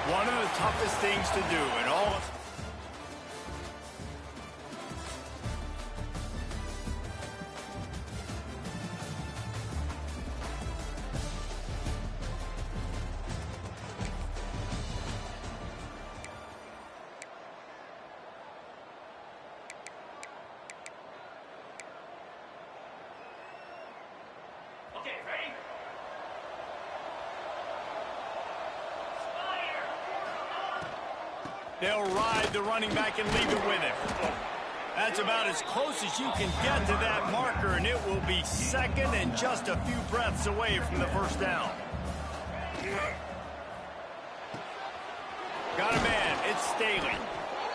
One of the toughest things to do in all... They'll ride the running back and leave it with him. That's about as close as you can get to that marker, and it will be second and just a few breaths away from the first down. Got a man. It's Staley.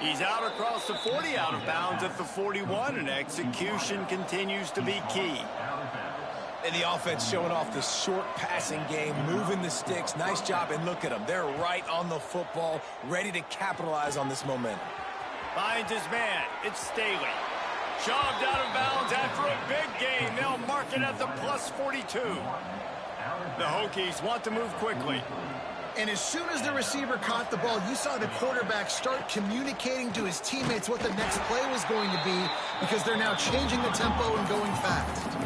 He's out across the 40, out of bounds at the 41, and execution continues to be key. And the offense showing off the short passing game, moving the sticks. Nice job, and look at them. They're right on the football, ready to capitalize on this momentum. Finds his man. It's Staley. Shoved out of bounds after a big gain. They'll mark it at the plus 42. The Hokies want to move quickly. And as soon as the receiver caught the ball, you saw the quarterback start communicating to his teammates what the next play was going to be, because they're now changing the tempo and going fast.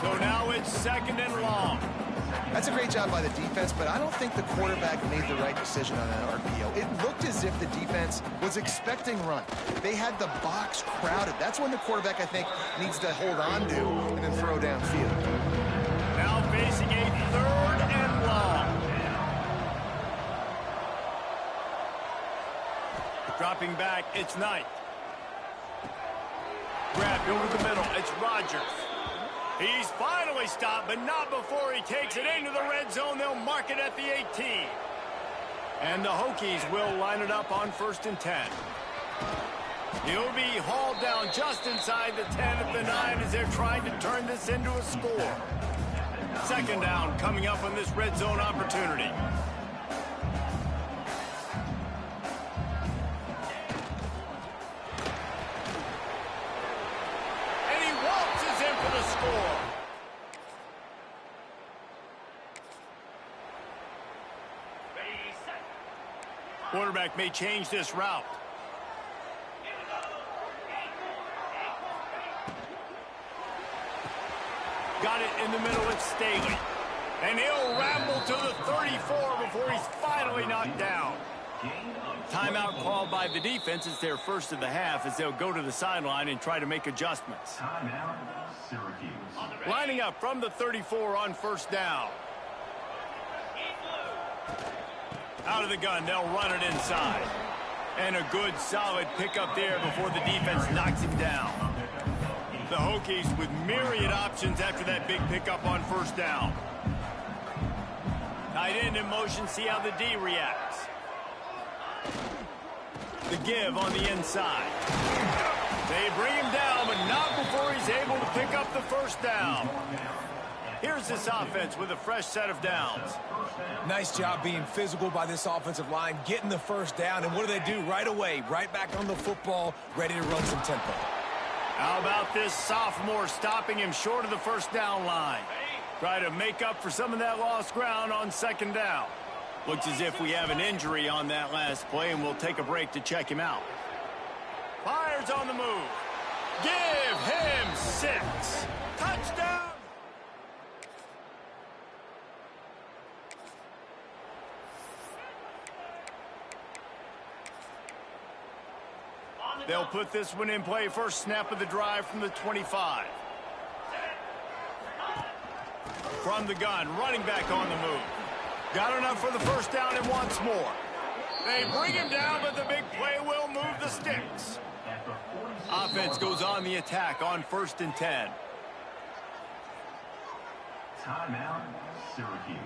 So now it's second and long. That's a great job by the defense, but I don't think the quarterback made the right decision on that RPO. It looked as if the defense was expecting run. They had the box crowded. That's when the quarterback, I think, needs to hold on to and then throw downfield. Now facing a third and long. Dropping back, it's Knight. Grabbed over the middle, it's Rodgers. He's finally stopped, but not before he takes it into the red zone. They'll mark it at the 18. And the Hokies will line it up on 1st and 10. He'll be hauled down just inside the 10 at the 9 as they're trying to turn this into a score. Second down coming up on this red zone opportunity. Quarterback may change this route. Got it in the middle, it's Staley. And he'll ramble to the 34 before he's finally knocked down. Timeout called by the defense. It's their first of the half as they'll go to the sideline and try to make adjustments. Lining up from the 34 on 1st down. Out of the gun, they'll run it inside. And a good, solid pickup there before the defense knocks him down. The Hokies with myriad options after that big pickup on 1st down. Tight end in motion, see how the D reacts. The give on the inside. They bring him down, but not before he's able to pick up the 1st down. Here's this offense with a fresh set of downs. Nice job being physical by this offensive line, getting the 1st down, and what do? Right away, right back on the football, ready to run some tempo. How about this sophomore stopping him short of the 1st down line? Try to make up for some of that lost ground on 2nd down. Looks as if we have an injury on that last play, and we'll take a break to check him out. Fires on the move. Give him 6. Touchdown! They'll put this one in play. First snap of the drive from the 25. From the gun, running back on the move. Got enough for the 1st down and wants more. They bring him down, but the big play will move the sticks. Offense goes on the attack on 1st and 10. Timeout, Syracuse.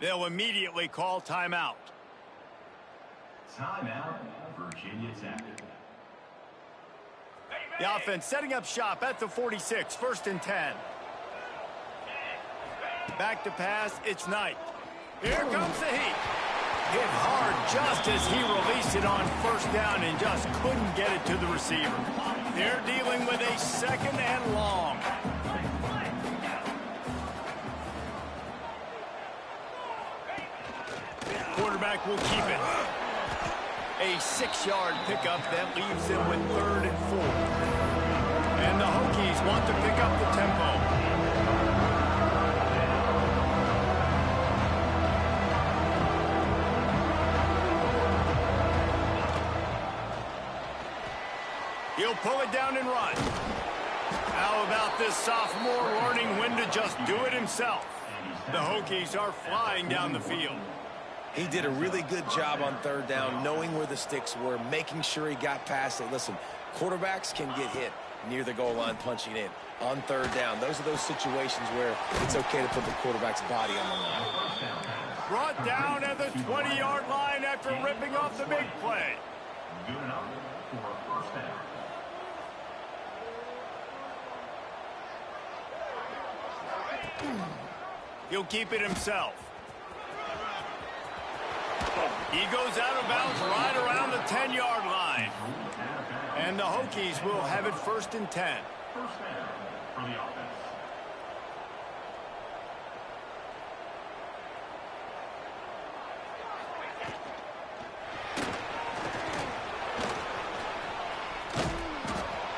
They'll immediately call timeout. Timeout, Virginia Tech. The offense setting up shop at the 46, 1st and 10. Back to pass, it's Knight. Here comes the heat. Hit hard just as he released it on 1st down and just couldn't get it to the receiver. They're dealing with a 2nd and long. Quarterback will keep it. A 6-yard pickup that leaves them with 3rd and 4. And the Hokies want to pick up the tempo. He'll pull it down and run. How about this sophomore learning when to just do it himself? The Hokies are flying down the field. He did a really good job on 3rd down, knowing where the sticks were, making sure he got past it. Listen, quarterbacks can get hit near the goal line punching in. On 3rd down, those are those situations where it's okay to put the quarterback's body on the line. Brought down at the 20-yard line after ripping off the big play. Good enough for a 1st down. He'll keep it himself. He goes out of bounds right around the 10-yard line. And the Hokies will have it 1st and 10. 1st down for the offense.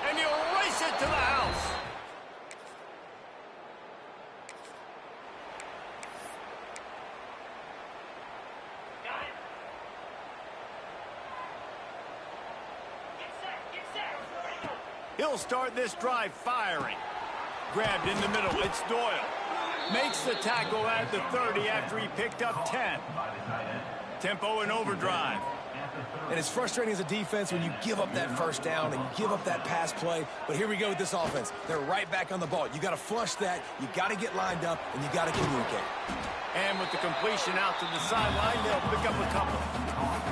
And he'll race it to the house. He'll start this drive firing. Grabbed in the middle, it's Doyle. Makes the tackle at the 30 after he picked up 10. Tempo and overdrive. And it's frustrating as a defense when you give up that 1st down and you give up that pass play. But here we go with this offense. They're right back on the ball. You got to flush that. You got to get lined up, and you got to communicate. And with the completion out to the sideline, they'll pick up a couple.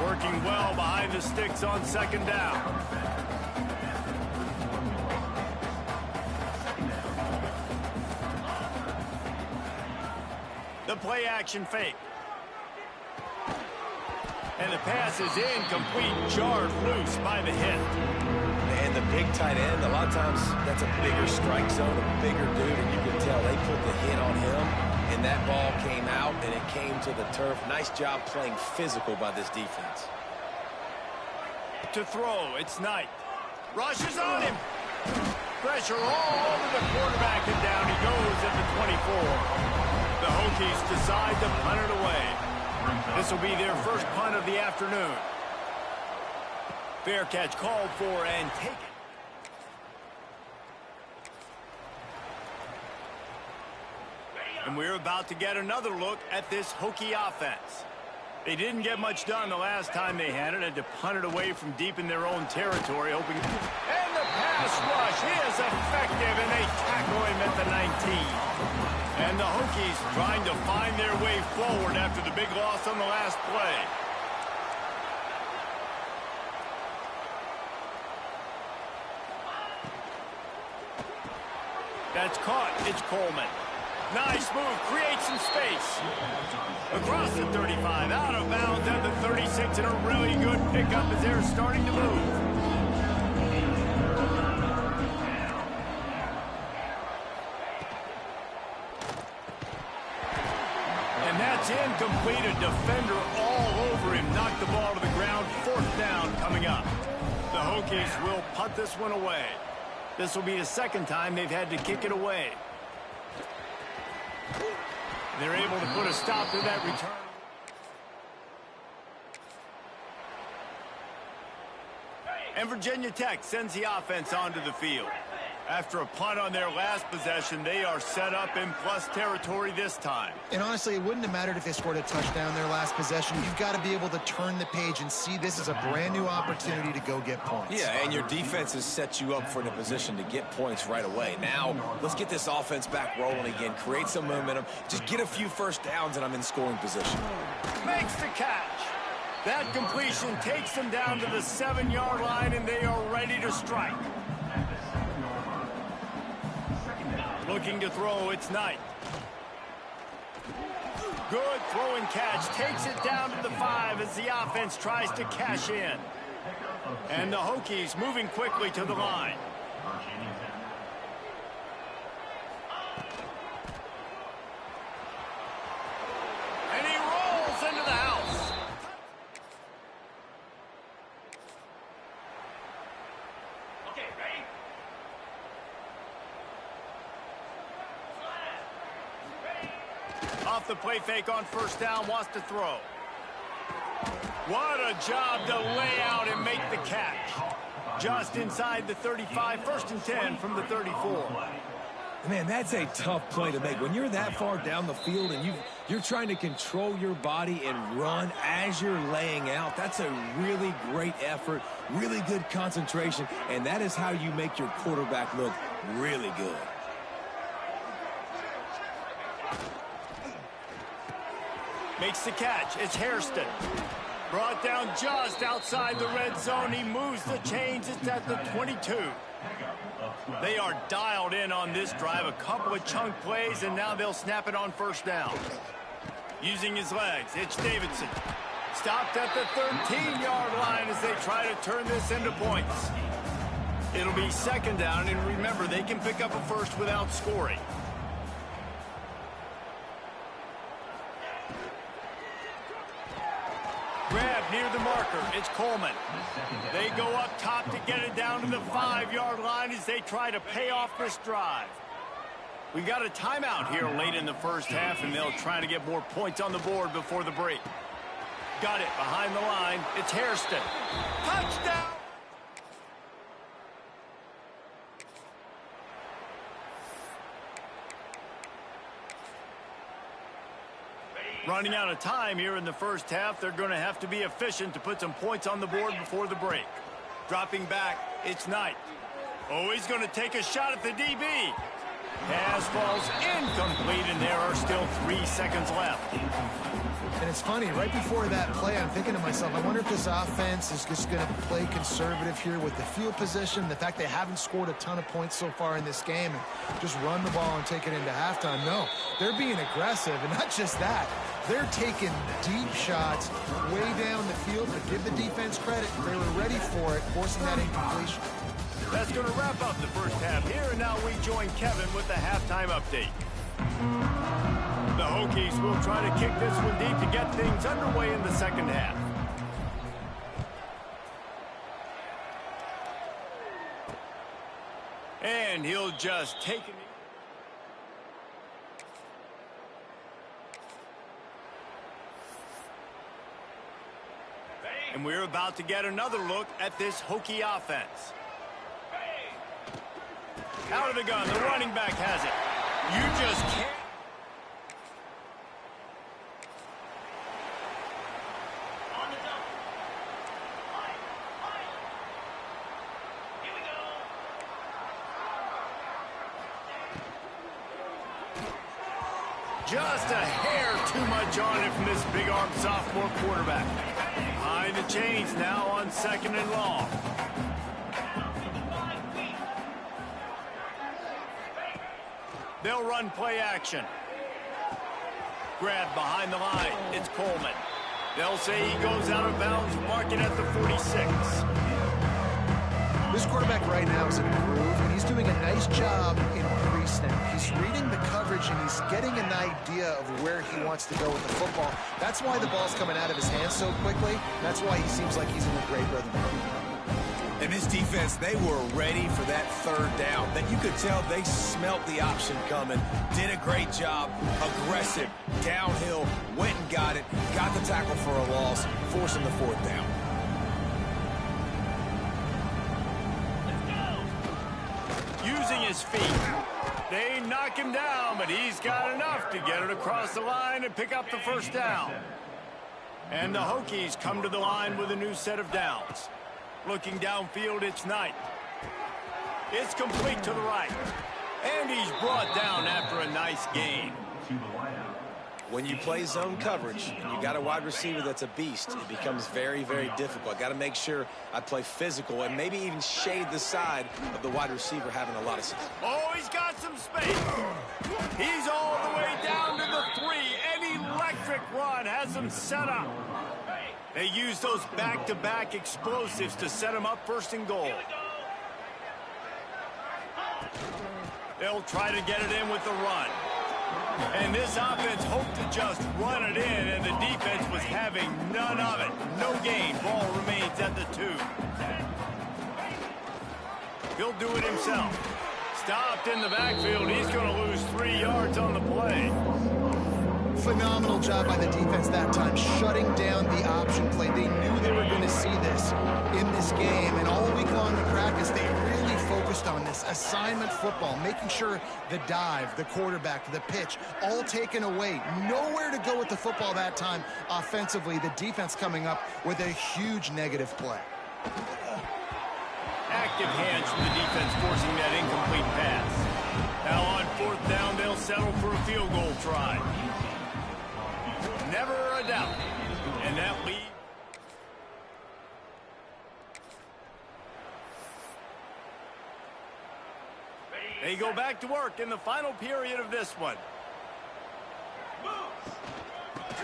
Working well behind the sticks on 2nd down. The play action fake. And the pass is incomplete, jarred loose by the hit. And the big tight end, a lot of times that's a bigger strike zone, a bigger dude, and you can tell they put the hit on him, and that ball came out, and it came to the turf. Nice job playing physical by this defense. To throw, it's Knight. Rushes on him. Pressure all over the quarterback, and down he goes at the 24. The Hokies decide to punt it away. This will be their first punt of the afternoon. Fair catch called for and taken. And we're about to get another look at this Hokie offense. They didn't get much done the last time they had to punt it away from deep in their own territory, hoping. And the pass rush is effective, and they tackle him at the 19. And the Hokies trying to find their way forward after the big loss on the last play. That's caught. It's Coleman. Nice move. Creates some space. Across the 35. Out of bounds at the 36. And a really good pickup as they're starting to move. And that's incomplete. A defender all over him. Knocked the ball to the ground. 4th down coming up. The Hokies will punt this one away. This will be the 2nd time they've had to kick it away. They're able to put a stop to that return. And Virginia Tech sends the offense onto the field. After a punt on their last possession, they are set up in plus territory this time. And honestly, it wouldn't have mattered if they scored a touchdown their last possession. You've got to be able to turn the page and see this as a brand new opportunity to go get points. Yeah, and your defense has set you up for a position to get points right away. Now, let's get this offense back rolling again, create some momentum, just get a few first downs, and I'm in scoring position. Makes the catch. That completion takes them down to the 7-yard line, and they are ready to strike. Looking to throw, it's Knight. Good throw and catch. Takes it down to the 5 as the offense tries to cash in. And the Hokies moving quickly to the line. And he rolls into the house. Okay, ready? Off the play fake on first down, wants to throw. What a job to lay out and make the catch. Just inside the 35, 1st and 10 from the 34. Man, that's a tough play to make. When you're that far down the field and you're trying to control your body and run as you're laying out, that's a really great effort, really good concentration, and that is how you make your quarterback look really good. Makes the catch. It's Hairston. Brought down just outside the red zone. He moves the chains. It's at the 22. They are dialed in on this drive. A couple of chunk plays, and now they'll snap it on first down. Using his legs, it's Davidson. Stopped at the 13-yard line as they try to turn this into points. It'll be 2nd down, and remember, they can pick up a first without scoring. Grab near the marker. It's Coleman. They go up top to get it down to the 5-yard line as they try to pay off this drive. We got a timeout here late in the first half, and they'll try to get more points on the board before the break. Got it behind the line. It's Hairston. Touchdown! Running out of time here in the first half. They're going to have to be efficient to put some points on the board before the break. Dropping back, it's Knight. Oh, he's going to take a shot at the DB. Pass falls incomplete, and there are still 3 seconds left. And it's funny, right before that play, I'm thinking to myself, I wonder if this offense is just going to play conservative here with the field position, the fact they haven't scored a ton of points so far in this game, and just run the ball and take it into halftime. No, they're being aggressive, and not just that. They're taking deep shots way down the field, but give the defense credit. They were ready for it, forcing that incompletion. That's going to wrap up the first half here, and now we join Kevin with the halftime update. The Hokies will try to kick this one deep to get things underway in the second half. And he'll just take it. And we're about to get another look at this Hokie offense. Out of the gun, the running back has it. You just can't. Just a hair too much on it from this big-arm sophomore quarterback. Behind the chains now on 2nd and long. They'll run play action. Grab behind the line. It's Coleman. They'll say he goes out of bounds, mark it at the 46. This quarterback right now is in a groove, and he's doing a nice job in pre-snap. He's reading the coverage, and he's getting an idea of where he wants to go with the football. That's why the ball's coming out of his hands so quickly. That's why he seems like he's in a great rhythm. And this defense, they were ready for that 3rd down. That you could tell they smelt the option coming. Did a great job. Aggressive, downhill, went and got it. Got the tackle for a loss, forcing the 4th down. Using his feet. They knock him down, but he's got enough to get it across the line and pick up the first down. And the Hokies come to the line with a new set of downs. Looking downfield, it's Knight. It's complete to the right. And he's brought down after a nice gain. When you play zone coverage and you got a wide receiver that's a beast, it becomes very, very difficult. Got to make sure I play physical and maybe even shade the side of the wide receiver having a lot of success. Oh, he's got some space. He's all the way down to the 3. An electric run has him set up. They use those back-to-back explosives to set him up first and goal. They'll try to get it in with the run. And this offense hoped to just run it in, and the defense was having none of it. No gain. Ball remains at the 2. He'll do it himself. Stopped in the backfield. He's going to lose 3 yards on the play. Phenomenal job by the defense that time, shutting down the option play. They knew they were going to see this in this game, and all week long in practice, they really focused on this assignment football, making sure the dive, the quarterback, the pitch, all taken away. Nowhere to go with the football that time offensively. The defense coming up with a huge negative play. Active hands from the defense forcing that incomplete pass. Now on 4th down, they'll settle for a field goal try. Never a doubt. And that lead. They go back to work in the final period of this one.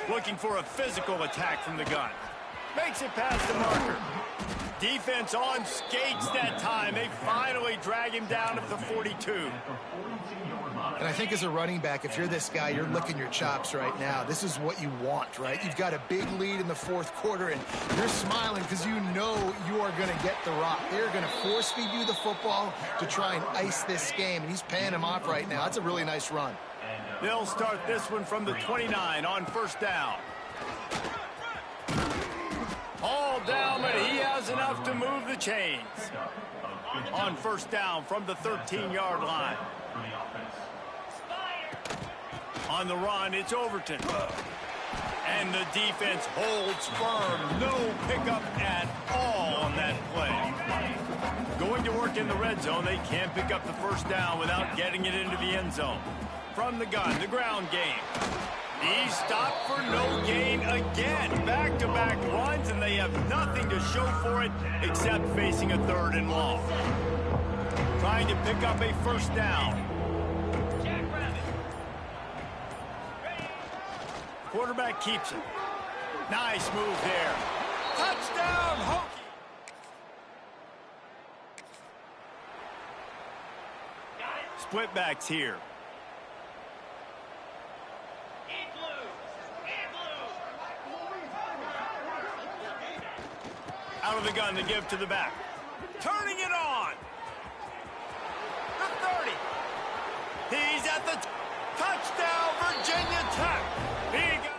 Looking for a physical attack from the gun. Makes it past the marker. Defense on skates that time. They finally drag him down at the 42. And I think as a running back, if you're this guy, you're licking your chops right now. This is what you want, right? You've got a big lead in the 4th quarter, and you're smiling because you know you are going to get the rock. They're going to force feed you the football to try and ice this game, and he's paying him off right now. That's a really nice run. They'll start this one from the 29 on 1st down. All down, but he has enough to move the chains. On 1st down from the 13-yard line. On the run, it's Overton. And the defense holds firm. No pickup at all on that play. Going to work in the red zone, they can't pick up the first down without getting it into the end zone. From the gun, the ground game. He stopped for no gain again. Back-to-back runs, and they have nothing to show for it except facing a 3rd and long. Trying to pick up a first down. Quarterback keeps it. Nice move there. Touchdown, Hokie! Split backs here. Out of the gun to give to the back. Turning it on. The 30. He's at the touchdown, Virginia Tech. He got.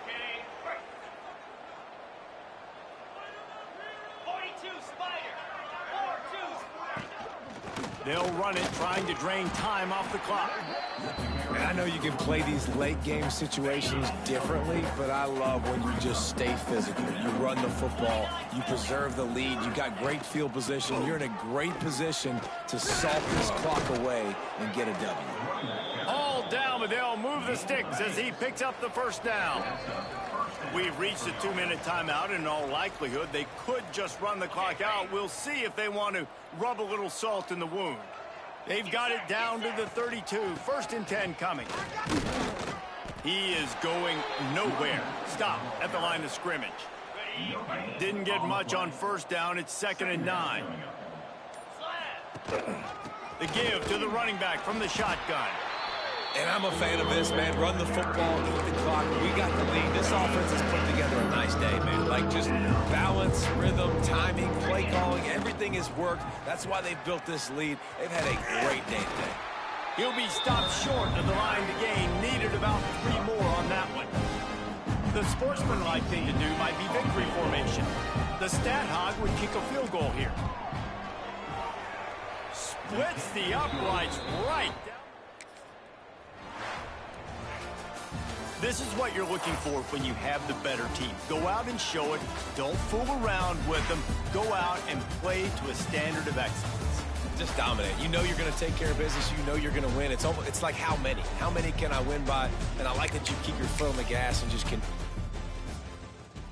Okay, break. 42, Spider. 4-2. They'll run it, trying to drain time off the clock. And I know you can play these late game situations differently, but I love when you just stay physical. You run the football, you preserve the lead, you got great field position, you're in a great position to salt this clock away and get a W. All down, but they'll move the sticks as he picks up the first down. We've reached a 2-minute timeout, and in all likelihood, they could just run the clock out. We'll see if they want to rub a little salt in the wound. They've got it down to the 32. 1st and 10 coming. He is going nowhere. Stop at the line of scrimmage. Didn't get much on 1st down. It's 2nd and 9. The give to the running back from the shotgun. And I'm a fan of this, man. Run the football, eat the clock. We got the lead. This offense has put together a nice day, man. Like just balance, rhythm, timing, play calling, everything has worked. That's why they've built this lead. They've had a great day today. He'll be stopped short of the line to gain. Needed about 3 more on that one. The sportsmanlike thing to do might be victory formation. The stat hog would kick a field goal here. Splits the uprights right down. This is what you're looking for when you have the better team. Go out and show it. Don't fool around with them. Go out and play to a standard of excellence. Just dominate. You know you're going to take care of business. You know you're going to win. It's like how many? How many can I win by? And I like that you keep your foot on the gas and just